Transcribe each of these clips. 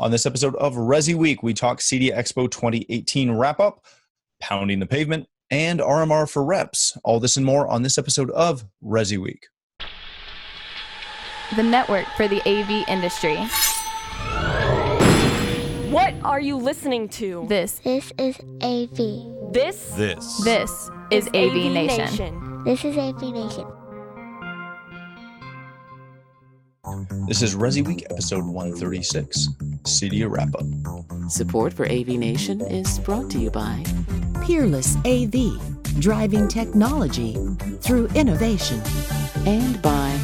On this episode of ResiWeek, we talk CEDIA Expo 2018 wrap-up, pounding the pavement, and RMR for reps. All this and more on this episode of ResiWeek. The network for the AV industry. What are you listening to? This is AV. This is AVNation. This is AVNation. This is ResiWeek, episode 136, CEDIA wrap-up. Support for AVNation is brought to you by Peerless AV, driving technology through innovation. And by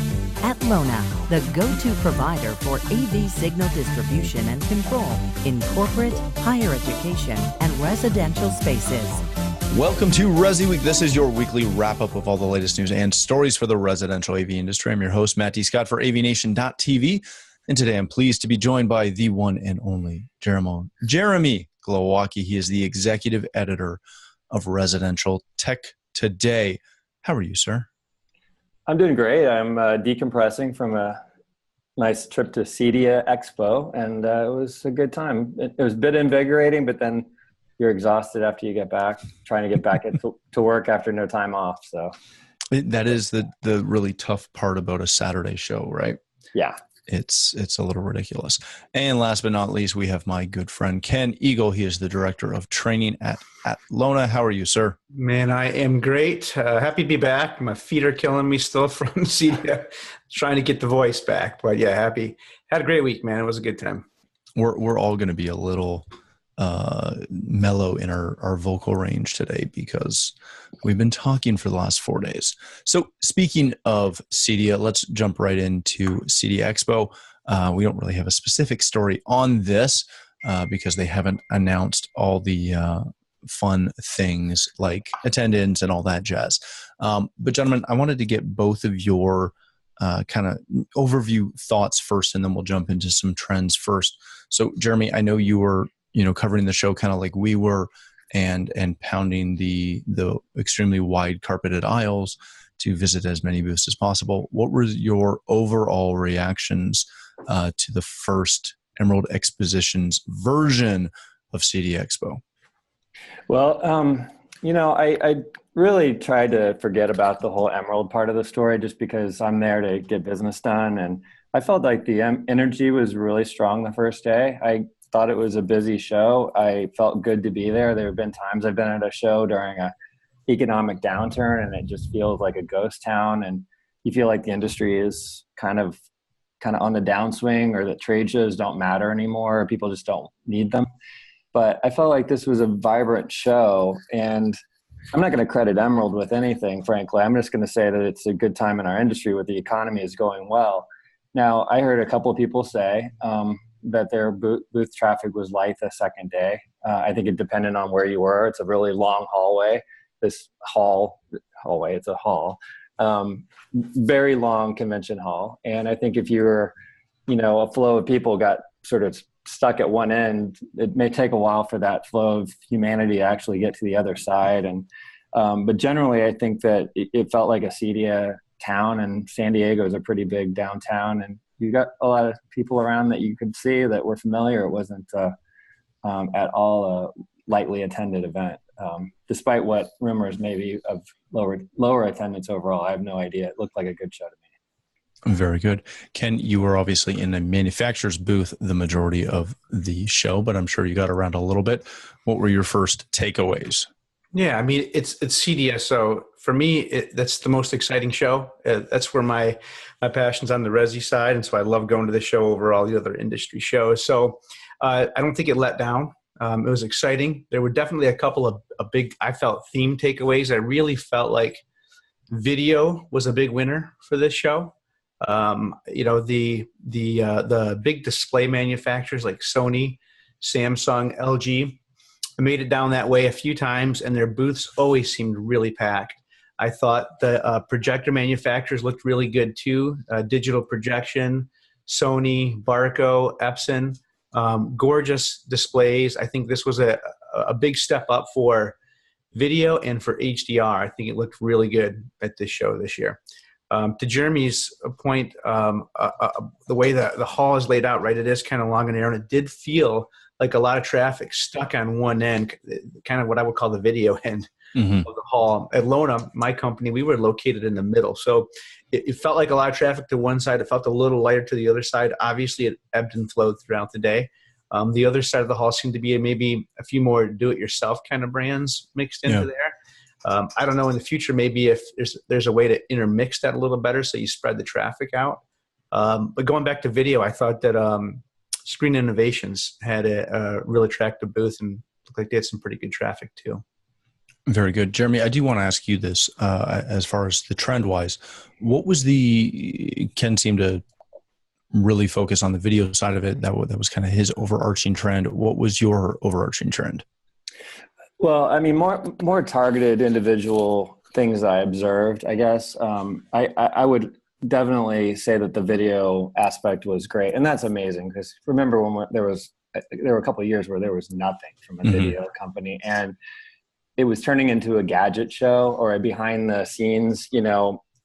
Lona, the go-to provider for AV signal distribution and control in corporate, higher education, and residential spaces. Welcome to ResiWeek. This is your weekly wrap-up of all the latest news and stories for the residential AV industry. I'm your host, Matt D. Scott for AVNation.tv, and today I'm pleased to be joined by the one and only Jeremy Glowacki. He is the executive editor of Residential Tech Today. How are you, sir? I'm doing great. I'm decompressing from a nice trip to CEDIA Expo, and it was a good time. It was a bit invigorating, but then you're exhausted after you get back, trying to get back to work after no time off. So that is the really tough part about a Saturday show, right? Yeah. It's a little ridiculous. And last but not least, we have my good friend, Ken Eagle. He is the director of training at Lona. How are you, sir? Man, I am great. Happy to be back. My feet are killing me still from CEDIA, trying to get the voice back. But yeah, happy. Had a great week, man. It was a good time. We're all going to be a little mellow in our vocal range today because we've been talking for the last 4 days. So speaking of CEDIA, let's jump right into CEDIA Expo. We don't really have a specific story on this because they haven't announced all the fun things like attendance and all that jazz. But gentlemen, I wanted to get both of your kind of overview thoughts first, and then we'll jump into some trends first. So Jeremy, I know you were covering the show kind of like we were and pounding the extremely wide carpeted aisles to visit as many booths as possible. What were your overall reactions to the first Emerald Expositions version of CEDIA Expo? Well, I really tried to forget about the whole Emerald part of the story just because I'm there to get business done. And I felt like the energy was really strong the first day. I thought it was a busy show. I felt good to be there. There have been times I've been at a show during a economic downturn and it just feels like a ghost town, and you feel like the industry is kind of on the downswing, or that trade shows don't matter anymore, or people just don't need them. But I felt like this was a vibrant show, and I'm not going to credit Emerald with anything, frankly. I'm just going to say that it's a good time in our industry where the economy is going well. Now, I heard a couple of people say that their booth traffic was light the second day. I think it depended on where you were. It's a really long hallway. It's a hall. Very long convention hall. And I think if you were, a flow of people got sort of stuck at one end, it may take a while for that flow of humanity to actually get to the other side. And but generally, I think that it felt like a CEDIA town, and San Diego is a pretty big downtown, and you got a lot of people around that you could see that were familiar. It wasn't at all a lightly attended event, despite what rumors maybe of lower attendance overall. I have no idea. It looked like a good show to me. Very good. Ken, you were obviously in a manufacturer's booth the majority of the show, but I'm sure you got around a little bit. What were your first takeaways? Yeah, I mean, it's CEDIA, so for me, that's the most exciting show. That's where my passion's on the Resi side, and so I love going to the show over all the other industry shows. So I don't think it let down. It was exciting. There were definitely a couple of big, I felt, theme takeaways. I really felt like video was a big winner for this show. The big display manufacturers like Sony, Samsung, LG, I made it down that way a few times, and their booths always seemed really packed. I thought the projector manufacturers looked really good too. Digital Projection, Sony, Barco, Epson, gorgeous displays. I think this was a big step up for video and for HDR. I think it looked really good at this show this year. To Jeremy's point, the way that the hall is laid out, right, it is kind of long and narrow, and it did feel like a lot of traffic stuck on one end, kind of what I would call the video end of the hall. At Lona, my company, we were located in the middle. So it felt like a lot of traffic to one side. It felt a little lighter to the other side. Obviously, it ebbed and flowed throughout the day. The other side of the hall seemed to be maybe a few more do-it-yourself kind of brands mixed into there. I don't know in the future, maybe if there's a way to intermix that a little better so you spread the traffic out. But going back to video, I thought that Screen Innovations had a real attractive booth and looked like they had some pretty good traffic too. Very good. Jeremy, I do want to ask you this as far as the trend-wise. What was Ken seemed to really focus on the video side of it. That was kind of his overarching trend. What was your overarching trend? Well, I mean, more targeted individual things I observed, I guess. I would definitely say that the video aspect was great. And that's amazing because remember when there were a couple of years where there was nothing from a video company, and it was turning into a gadget show or a behind the scenes,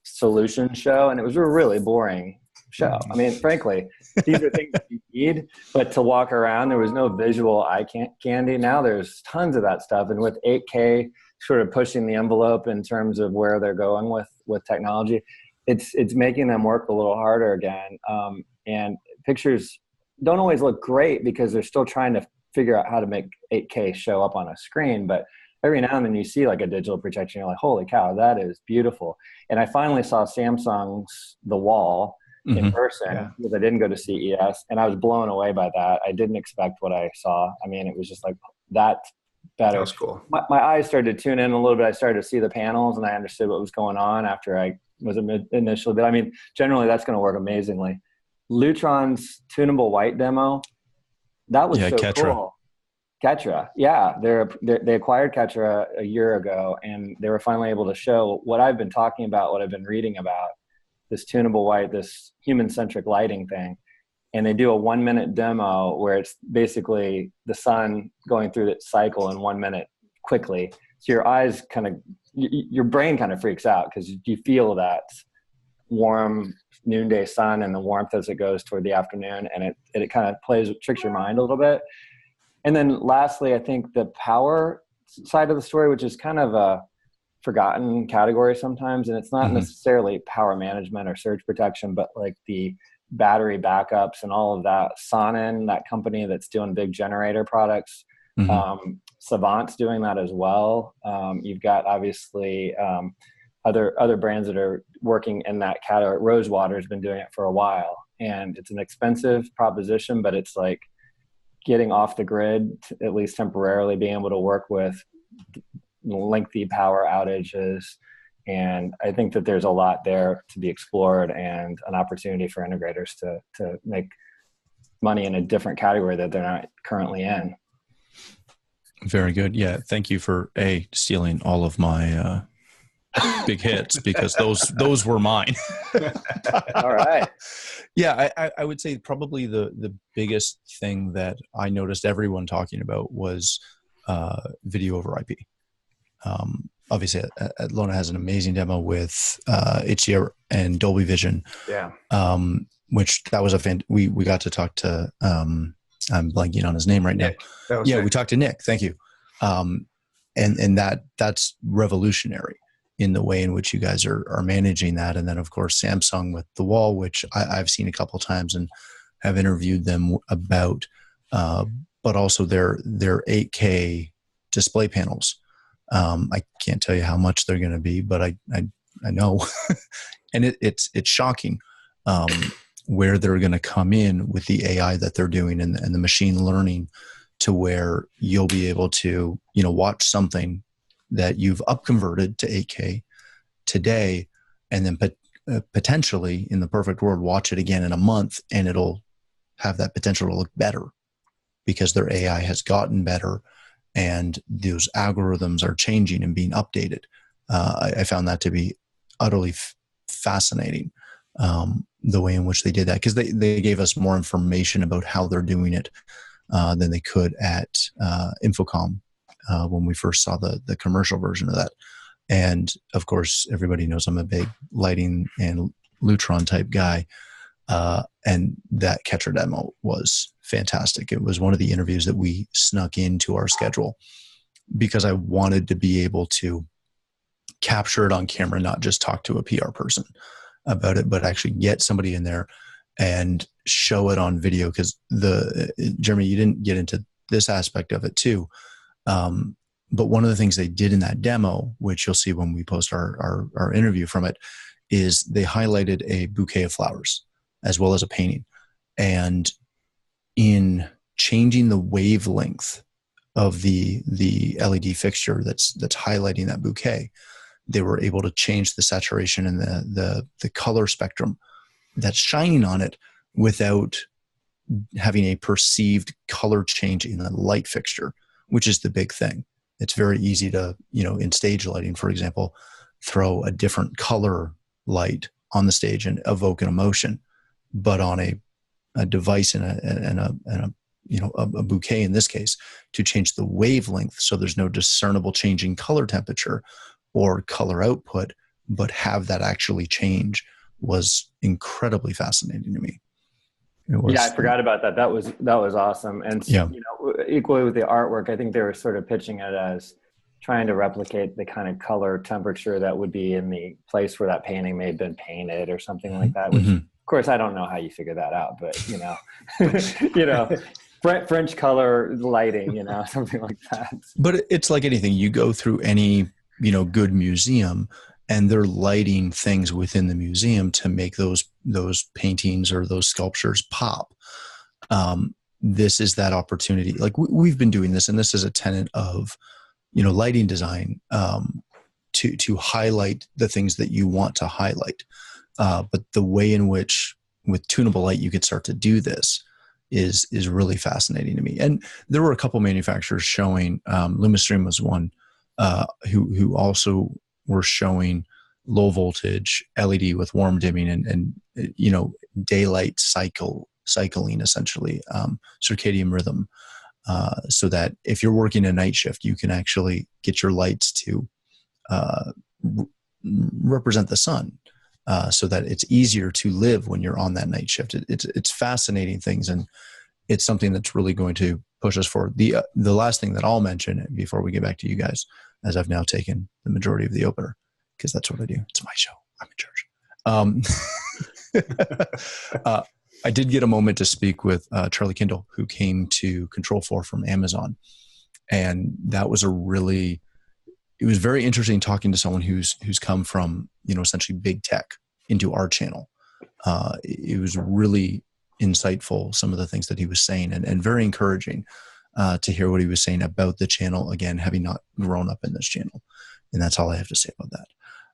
solution show. And it was a really boring show. I mean, frankly, these are things that you need, but to walk around, there was no visual eye candy. Now there's tons of that stuff. And with 8K sort of pushing the envelope in terms of where they're going with technology, it's making them work a little harder again. And pictures don't always look great because they're still trying to figure out how to make 8K show up on a screen. But every now and then you see like a digital projection, you're like, holy cow, that is beautiful. And I finally saw Samsung's The Wall in person because I didn't go to CES, and I was blown away by that. I didn't expect what I saw. I mean, it was just like that better. That was cool. My eyes started to tune in a little bit. I started to see the panels and I understood what was going on after I was initially, but I mean, generally that's going to work amazingly. Lutron's tunable white demo, that was so Ketra. cool. Ketra, yeah, they acquired Ketra a year ago, and they were finally able to show what I've been talking about, what I've been reading about, this tunable white, this human-centric lighting thing. And they do a 1-minute demo where it's basically the sun going through its cycle in 1 minute quickly. So your eyes your brain kind of freaks out because you feel that warm noonday sun and the warmth as it goes toward the afternoon, and it kind of tricks your mind a little bit. And then lastly, I think the power side of the story, which is kind of a forgotten category sometimes, and it's not necessarily power management or surge protection, but like the battery backups and all of that. Sonnen, that company that's doing big generator products, Savant's doing that as well. You've got obviously other brands that are working in that category. Rosewater's been doing it for a while, and it's an expensive proposition, but it's like getting off the grid, at least temporarily, being able to work with lengthy power outages. And I think that there's a lot there to be explored and an opportunity for integrators to make money in a different category that they're not currently in. Very good. Yeah. Thank you for stealing all of my big hits, because those were mine. All right. Yeah, I would say probably the biggest thing that I noticed everyone talking about was video over IP. Obviously, Lona has an amazing demo with HDR and Dolby Vision. Yeah. Which that was we got to talk to. I'm blanking on his name right now. We talked to Nick. Thank you. And that's revolutionary in the way in which you guys are managing that. And then of course Samsung with the Wall, which I've seen a couple of times and have interviewed them about, but also their 8K display panels. I can't tell you how much they're going to be, but I know, and it's shocking where they're going to come in with the AI that they're doing and the machine learning, to where you'll be able to watch something that you've upconverted to 8K today, and then potentially in the perfect world watch it again in a month, and it'll have that potential to look better because their AI has gotten better. And those algorithms are changing and being updated. I found that to be utterly fascinating, the way in which they did that, because they gave us more information about how they're doing it than they could at Infocom when we first saw the commercial version of that. And of course, everybody knows I'm a big lighting and Lutron type guy. And that catcher demo was fantastic. It was one of the interviews that we snuck into our schedule because I wanted to be able to capture it on camera, not just talk to a PR person about it, but actually get somebody in there and show it on video. Because Jeremy, you didn't get into this aspect of it too. But one of the things they did in that demo, which you'll see when we post our interview from it, is they highlighted a bouquet of flowers as well as a painting. And in changing the wavelength of the LED fixture that's highlighting that bouquet, they were able to change the saturation and the color spectrum that's shining on it without having a perceived color change in the light fixture, which is the big thing. It's very easy to, in stage lighting, for example, throw a different color light on the stage and evoke an emotion. But on a device and a bouquet in this case, to change the wavelength so there's no discernible change in color temperature or color output, but have that actually change, was incredibly fascinating to me. I forgot about that. That was awesome. And equally with the artwork, I think they were sort of pitching it as trying to replicate the kind of color temperature that would be in the place where that painting may have been painted or something like that, which of course I don't know how you figure that out, but French color lighting, something like that. But it's like anything. You go through any, good museum, and they're lighting things within the museum to make those paintings or those sculptures pop. This is that opportunity. Like we've been doing this, and this is a tenet of, lighting design, to highlight the things that you want to highlight. But the way in which with tunable light you could start to do this is really fascinating to me. And there were a couple manufacturers showing, Lumistream was one, who also were showing low voltage LED with warm dimming and daylight cycling essentially, circadian rhythm, so that if you're working a night shift, you can actually get your lights to represent the sun, so that it's easier to live when you're on that night shift. It's fascinating things, and it's something that's really going to push us forward. The last thing that I'll mention before we get back to you guys, as I've now taken the majority of the opener, because that's what I do. It's my show. I'm in charge. I did get a moment to speak with Charlie Kindle, who came to Control4 from Amazon. And that was it was very interesting talking to someone who's come from, essentially big tech into our channel. It was really insightful, some of the things that he was saying, and very encouraging to hear what he was saying about the channel, again, having not grown up in this channel. And that's all I have to say about that.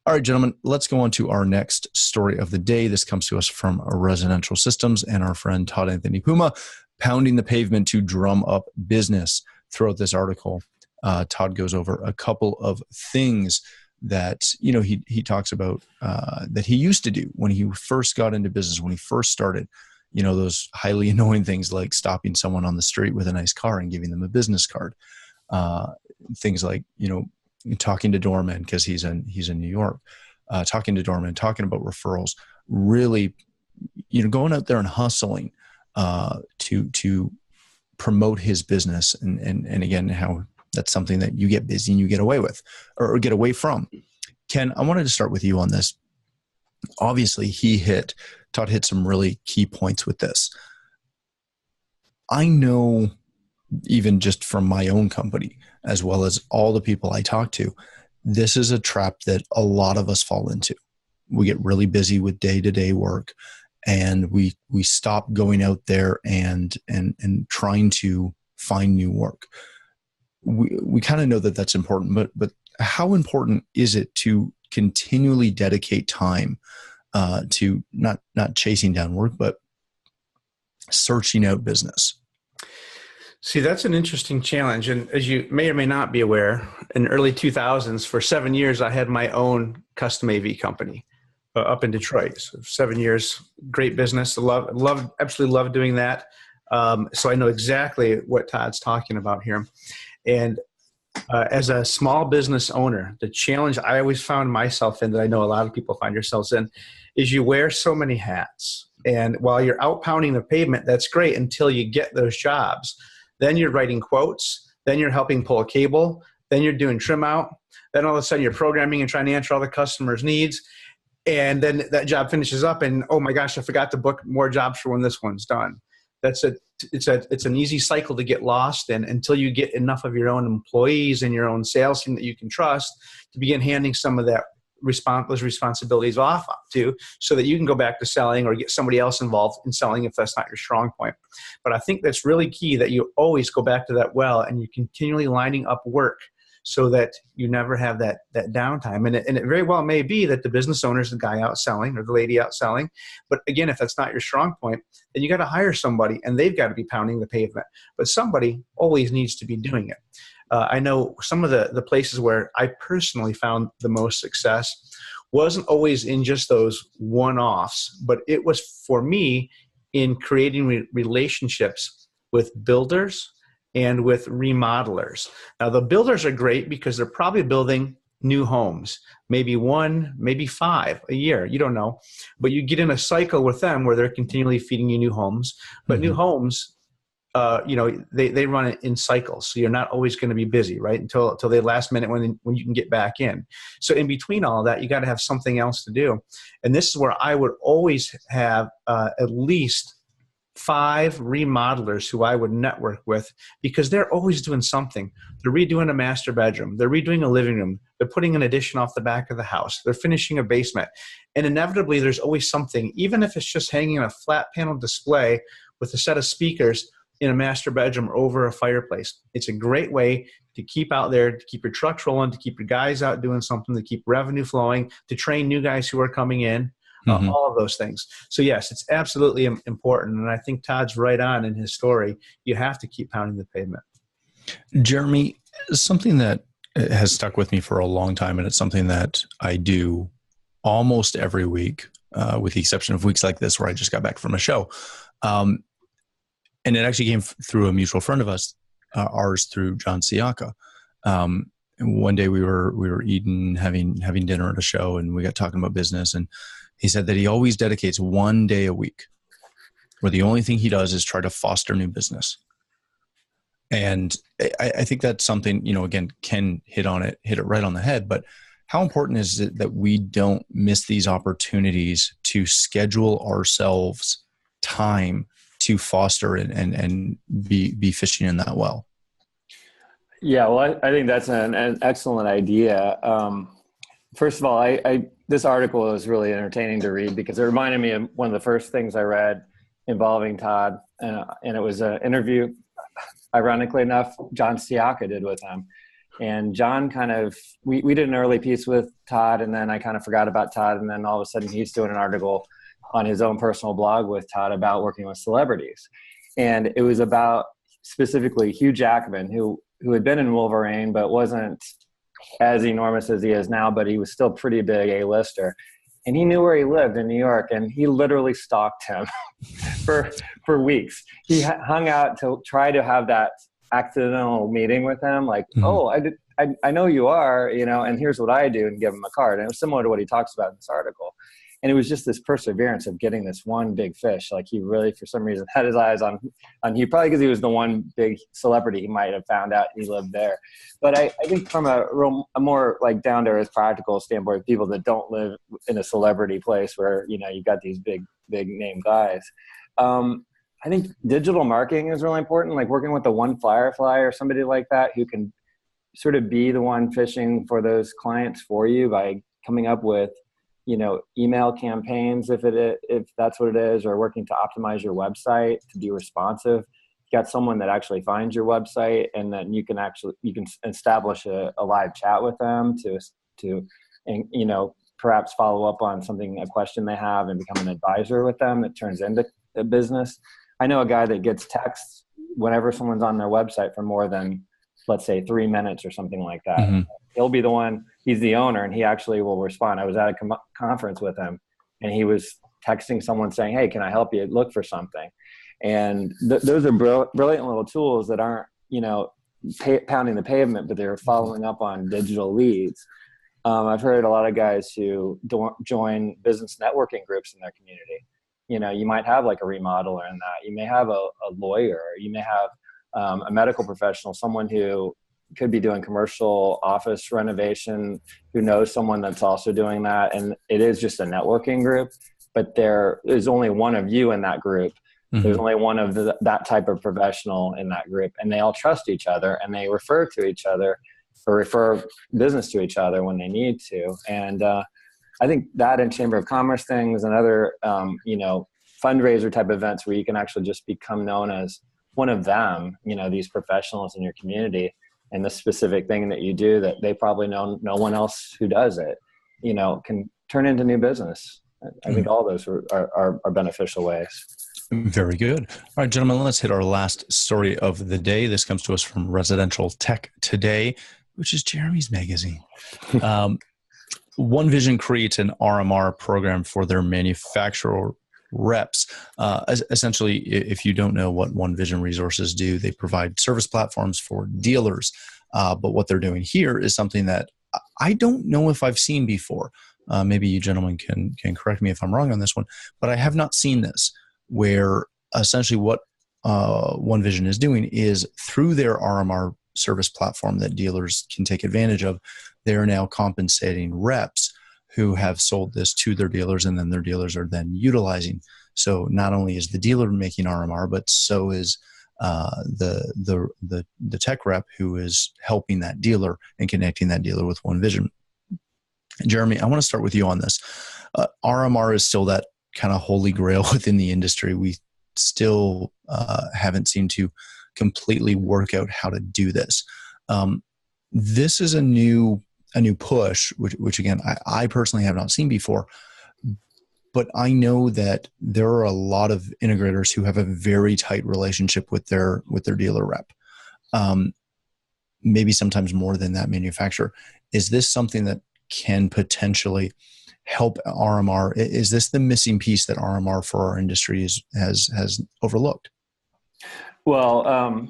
All right, gentlemen, let's go on to our next story of the day. This comes to us from Residential Systems and our friend Todd Anthony Puma, pounding the pavement to drum up business. Throughout this article, Todd goes over a couple of things that, he talks about that he used to do when he first got into business, when he first started, those highly annoying things like stopping someone on the street with a nice car and giving them a business card. Things like, talking to doormen, because he's in New York, talking to doormen, talking about referrals, really, going out there and hustling to promote his business. And again, how that's something that you get busy and you get away with, or get away from. Ken, I wanted to start with you on this. Obviously, Todd hit some really key points with this. I know, even just from my own company, as well as all the people I talk to, this is a trap that a lot of us fall into. We get really busy with day-to-day work, and we stop going out there and trying to find new work. We kind of know that that's important, but how important is it to continually dedicate time to not chasing down work, but searching out business? See, that's an interesting challenge. And as you may or may not be aware, in the early 2000s, for 7 years, I had my own custom AV company up in Detroit. So 7 years, great business. Absolutely love doing that. So I know exactly what Todd's talking about here. And as a small business owner, the challenge I always found myself in, that I know a lot of people find yourselves in, is you wear so many hats. And while you're out pounding the pavement, that's great until you get those jobs. Then you're writing quotes. Then you're helping pull a cable. Then you're doing trim out. Then all of a sudden you're programming and trying to answer all the customers' needs. And then that job finishes up and, oh my gosh, I forgot to book more jobs for when this one's done. It's an easy cycle to get lost in until you get enough of your own employees and your own sales team that you can trust to begin handing some of those responsibilities off to, so that you can go back to selling or get somebody else involved in selling if that's not your strong point. But I think that's really key, that you always go back to that well and you're continually lining up work so that you never have that downtime. And it very well may be that the business owner is the guy out selling or the lady out selling. But again, if that's not your strong point, then you got to hire somebody and they've got to be pounding the pavement. But somebody always needs to be doing it. I know some of the places where I personally found the most success wasn't always in just those one-offs, but it was for me in creating relationships with builders and with remodelers. Now, the builders are great because they're probably building new homes, maybe 1, maybe 5 a year. You don't know. But you get in a cycle with them where they're continually feeding you new homes. But new homes, they run it in cycles. So you're not always going to be busy, right? Until the last minute when you can get back in. So in between all of that, you got to have something else to do. And this is where I would always have at least 5 remodelers who I would network with, because they're always doing something. They're redoing a master bedroom. They're redoing a living room. They're putting an addition off the back of the house. They're finishing a basement. And inevitably, there's always something, even if it's just hanging a flat panel display with a set of speakers in a master bedroom or over a fireplace. It's a great way to keep out there, to keep your trucks rolling, to keep your guys out doing something, to keep revenue flowing, to train new guys who are coming in. All of those things. So yes, it's absolutely important. And I think Todd's right on in his story. You have to keep pounding the pavement. Jeremy, something that has stuck with me for a long time, and it's something that I do almost every week, with the exception of weeks like this where I just got back from a show. And it actually came through a mutual friend of ours through John Siaka. And one day we were eating, having dinner at a show, and we got talking about business, and he said that he always dedicates 1 day a week where the only thing he does is try to foster new business. And I think that's something, again, Ken hit it right on the head, but how important is it that we don't miss these opportunities to schedule ourselves time to foster and be fishing in that well? Yeah, well, I think that's an excellent idea. First of all, this article is really entertaining to read because it reminded me of one of the first things I read involving Todd, and it was an interview, ironically enough, John Siaka did with him. And John we did an early piece with Todd, and then I kind of forgot about Todd, and then all of a sudden he's doing an article on his own personal blog with Todd about working with celebrities. And it was about specifically Hugh Jackman, who had been in Wolverine, but wasn't as enormous as he is now, but he was still pretty big A-lister. And he knew where he lived in New York, and he literally stalked him for weeks. He hung out to try to have that accidental meeting with him, like, oh, I know you are, and here's what I do, and give him a card. And it was similar to what he talks about in this article. And it was just this perseverance of getting this one big fish. Like he really, for some reason, had his eyes on he probably because he was the one big celebrity he might have found out he lived there. But I think from a more like down to earth practical standpoint, people that don't live in a celebrity place where, you've got these big name guys. I think digital marketing is really important, like working with the one Firefly or somebody like that who can sort of be the one fishing for those clients for you by coming up with email campaigns, if that's what it is, or working to optimize your website to be responsive. You got someone that actually finds your website, and then you can establish a live chat with them to perhaps follow up on a question they have and become an advisor with them that turns into a business. I know a guy that gets texts whenever someone's on their website for more than, let's say, 3 minutes or something like that. Mm-hmm. He'll be the one, he's the owner, and he actually will respond. I was at a conference with him, and he was texting someone saying, hey, can I help you look for something? And those are brilliant little tools that aren't, pounding the pavement, but they're following up on digital leads. I've heard a lot of guys who join business networking groups in their community. You might have like a remodeler in that. You may have a lawyer. You may have a medical professional, someone who could be doing commercial office renovation, who knows someone that's also doing that. And it is just a networking group, but there is only one of you in that group. Mm-hmm. There's only one of that type of professional in that group, and they all trust each other, and they refer to each other or refer business to each other when they need to. And I think that and Chamber of Commerce things and other, fundraiser type events where you can actually just become known as one of them, these professionals in your community, and the specific thing that you do that they probably know no one else who does it, can turn into new business. I think all those are beneficial ways. Very good. All right, gentlemen, let's hit our last story of the day. This comes to us from Residential Tech Today, which is Jeremy's magazine. OneVision creates an RMR program for their manufacturer reps. Essentially, if you don't know what OneVision resources do, they provide service platforms for dealers. But what they're doing here is something that I don't know if I've seen before. Maybe you gentlemen can correct me if I'm wrong on this one, but I have not seen this, where essentially what OneVision is doing is through their RMR service platform that dealers can take advantage of, they're now compensating reps who have sold this to their dealers, and then their dealers are then utilizing. So not only is the dealer making RMR, but so is the tech rep who is helping that dealer and connecting that dealer with OneVision. Jeremy, I want to start with you on this. RMR is still that kind of holy grail within the industry. We still haven't seemed to completely work out how to do this. This is a new push, which again, I personally have not seen before, but I know that there are a lot of integrators who have a very tight relationship with their dealer rep. Maybe sometimes more than that manufacturer. Is this something that can potentially help RMR? Is this the missing piece that RMR for our industry has overlooked? Well,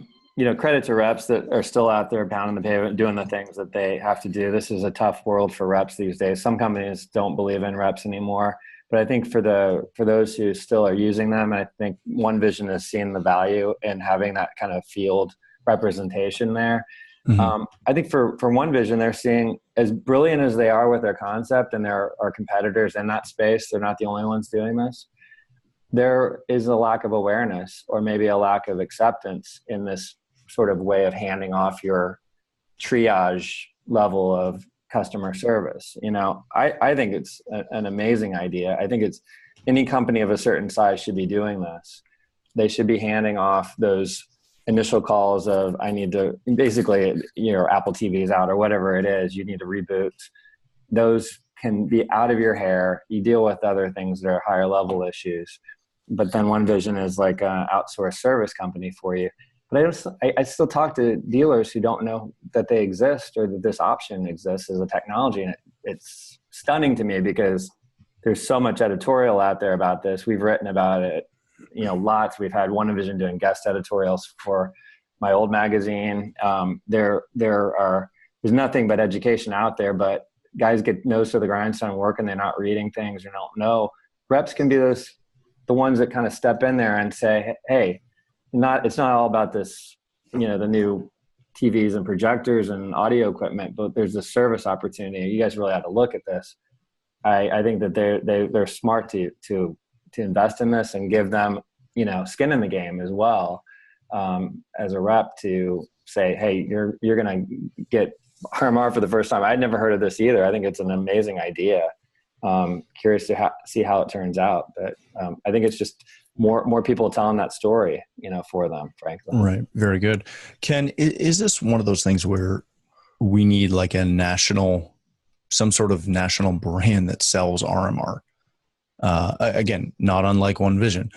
credit to reps that are still out there pounding the pavement, doing the things that they have to do. This is a tough world for reps these days. Some companies don't believe in reps anymore, but I think for those who still are using them, I think OneVision has seen the value in having that kind of field representation there. Mm-hmm. I think for OneVision, they're seeing, as brilliant as they are with their concept, and there are competitors in that space, they're not the only ones doing this. There is a lack of awareness, or maybe a lack of acceptance in this sort of way of handing off your triage level of customer service. I think it's an amazing idea. I think it's any company of a certain size should be doing this. They should be handing off those initial calls of, I need to, basically, Apple TV's out or whatever it is, you need to reboot. Those can be out of your hair. You deal with other things that are higher level issues. But then OneVision is like an outsourced service company for you. But I still talk to dealers who don't know that they exist or that this option exists as a technology. And it's stunning to me because there's so much editorial out there about this. We've written about it, lots. We've had OneVision doing guest editorials for my old magazine. There's nothing but education out there, but guys get nose to the grindstone work and they're not reading things or don't know. Reps can be the ones that kind of step in there and say, hey, it's not all about this, the new TVs and projectors and audio equipment, but there's a service opportunity. You guys really have to look at this. I think that they're smart to invest in this and give them, skin in the game as well, as a rep to say, hey, you're going to get RMR for the first time. I'd never heard of this either. I think it's an amazing idea. Curious to see how it turns out, but I think it's just more people telling that story, for them, frankly. Right. Very good. Ken, is this one of those things where we need like some sort of national brand that sells RMR? Again, not unlike OneVision,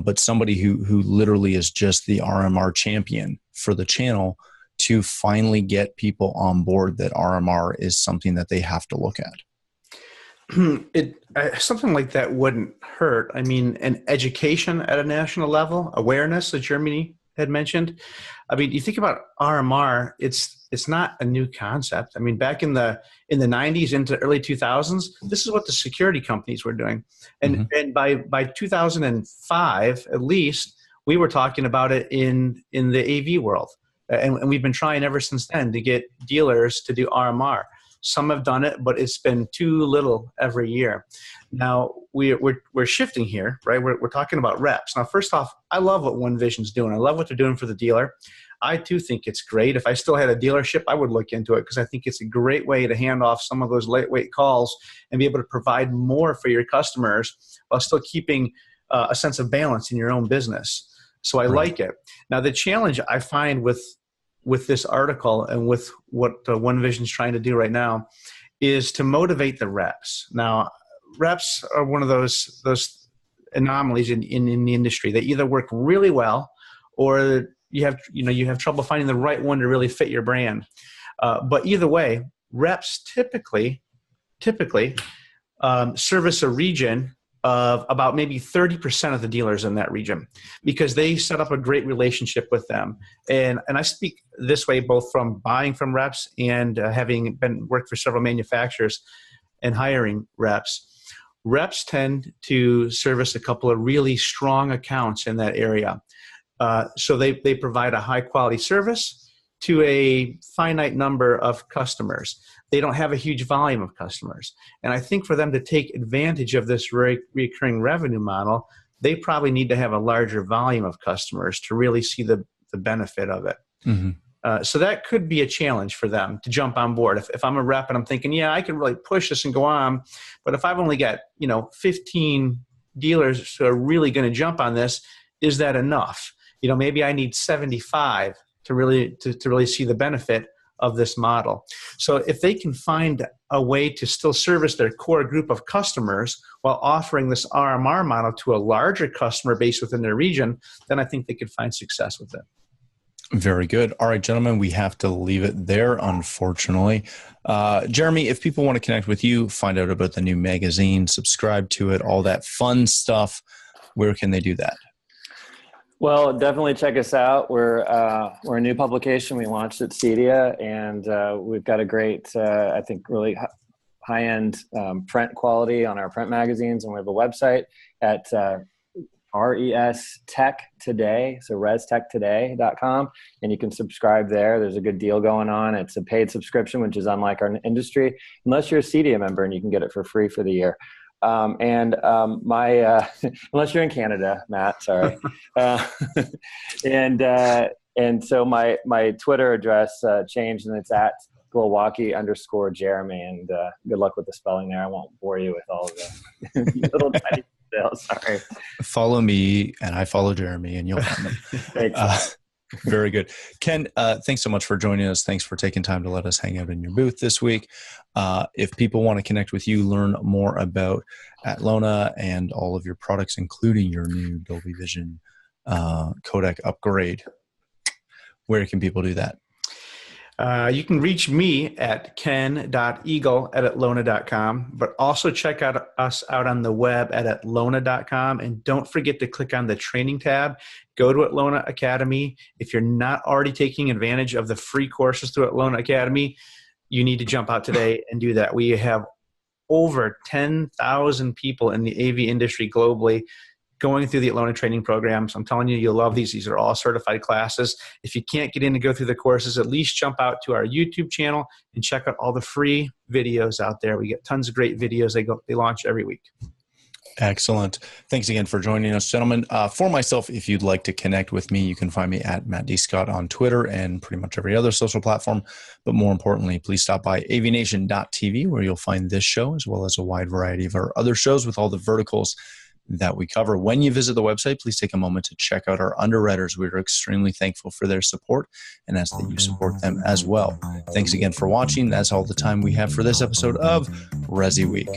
but somebody who literally is just the RMR champion for the channel to finally get people on board that RMR is something that they have to look at. Something like that wouldn't hurt. I mean, an education at a national level, awareness that Germany had mentioned. I mean, you think about RMR, it's not a new concept. I mean, back in the 90s into early 2000s, this is what the security companies were doing. And and by 2005, at least, we were talking about it in the AV world. And we've been trying ever since then to get dealers to do RMR. Some have done it, but it's been too little every year. Now we're shifting here, right? We're talking about reps. Now, first off, I love what OneVision's doing. I love what they're doing for the dealer. I too think it's great. If I still had a dealership, I would look into it because I think it's a great way to hand off some of those lightweight calls and be able to provide more for your customers while still keeping a sense of balance in your own business. So I like it. Now, the challenge I find with this article and with what OneVision is trying to do right now is to motivate the reps. Now, reps are one of those anomalies in the industry. They either work really well or you have trouble finding the right one to really fit your brand. But either way, reps typically service a region of about maybe 30% of the dealers in that region because they set up a great relationship with them. And I speak this way both from buying from reps and having worked for several manufacturers and hiring reps. Reps tend to service a couple of really strong accounts in that area. So they provide a high quality service to a finite number of customers. They don't have a huge volume of customers. And I think for them to take advantage of this recurring revenue model, they probably need to have a larger volume of customers to really see the benefit of it. So that could be a challenge for them to jump on board. If I'm a rep and I'm thinking, yeah, I can really push this and go on, but if I've only got 15 dealers who are really going to jump on this, is that enough? Maybe I need 75 to really see the benefit of this model. So if they can find a way to still service their core group of customers while offering this RMR model to a larger customer base within their region, then I think they could find success with it. Very good. All right, gentlemen, we have to leave it there, unfortunately. Jeremy, if people want to connect with you, find out about the new magazine, subscribe to it, all that fun stuff, where can they do that? Well, definitely check us out. We're a new publication. We launched at CEDIA, and we've got a great, I think, really high-end print quality on our print magazines, and we have a website at RES Tech Today, so restechtoday.com, and you can subscribe there. There's a good deal going on. It's a paid subscription, which is unlike our industry, unless you're a CEDIA member, and you can get it for free for the year. Unless you're in Canada, Matt, sorry. And so my Twitter address changed, and it's at Glowacki_Jeremy. And good luck with the spelling there. I won't bore you with all of the little tiny details. Sorry. Follow me, and I follow Jeremy, and you'll find them. Thanks. Very good. Ken, thanks so much for joining us. Thanks for taking time to let us hang out in your booth this week. If people want to connect with you, learn more about Atlona and all of your products, including your new Dolby Vision codec upgrade, where can people do that? You can reach me at ken.eagle@atlona.com, but also check us out on the web at atlona.com. And don't forget to click on the training tab. Go to Atlona Academy. If you're not already taking advantage of the free courses through Atlona Academy, you need to jump out today and do that. We have over 10,000 people in the AV industry globally going through the Atlona training programs. I'm telling you, you'll love these. These are all certified classes. If you can't get in to go through the courses, at least jump out to our YouTube channel and check out all the free videos out there. We get tons of great videos. They launch every week. Excellent. Thanks again for joining us, gentlemen. For myself, if you'd like to connect with me, you can find me at Matt D. Scott on Twitter and pretty much every other social platform. But more importantly, please stop by AVNation.tv, where you'll find this show as well as a wide variety of our other shows with all the verticals that we cover. When you visit the website, please take a moment to check out our underwriters. We're extremely thankful for their support and ask that you support them as well. Thanks again for watching. That's all the time we have for this episode of ResiWeek.